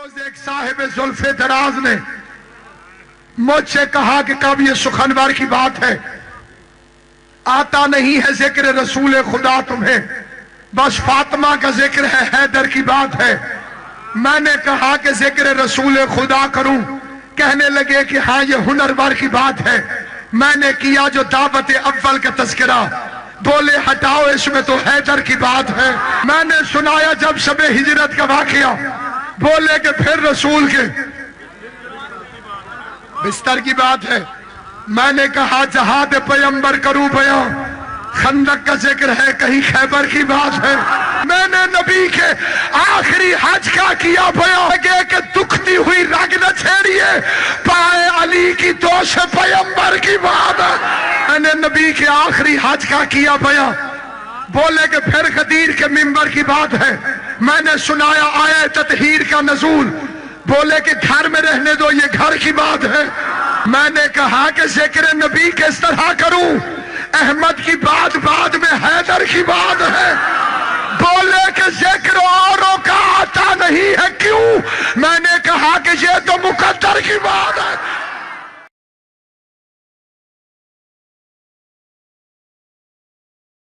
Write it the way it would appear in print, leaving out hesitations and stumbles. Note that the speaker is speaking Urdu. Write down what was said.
روز ایک صاحب زلف دراز نے مجھ سے کہا کہ کب یہ سخنور کی بات ہے، آتا نہیں ہے ذکر رسول خدا تمہیں، بس فاطمہ کا ذکر ہے، حیدر کی بات ہے۔ میں نے کہا کہ ذکر رسول خدا کروں، کہنے لگے کہ ہاں یہ ہنرور کی بات ہے۔ میں نے کیا جو دعوت اول کا تذکرہ، بولے ہٹاؤ اس میں تو حیدر کی بات ہے۔ میں نے سنایا جب شب ہجرت کا واقعہ، بولے کہ پھر رسول کے بستر کی بات ہے۔ میں نے کہا جہاد پیمبر کروں بیان، خندق کا ذکر ہے، کہیں خیبر کی بات ہے۔ میں نے نبی کے آخری حج کا کیا بیان، لگے کہ دکھتی ہوئی رگ نہ چھیڑیے، پائے علی کی دوش پیمبر کی بات ہے۔ میں نے نبی کے آخری حج کا کیا بیان، بولے کہ پھر غدیر کے منبر کی بات ہے۔ میں نے سنایا آیہ تطہیر کا نزول، بولے کہ گھر میں رہنے دو، یہ گھر کی بات ہے۔ میں نے کہا کہ ذکر نبی کس طرح کروں، احمد کی بات بعد میں حیدر کی بات ہے۔ بولے کہ ذکر اوروں کا آتا نہیں ہے کیوں، میں نے کہا کہ یہ تو مقدر کی بات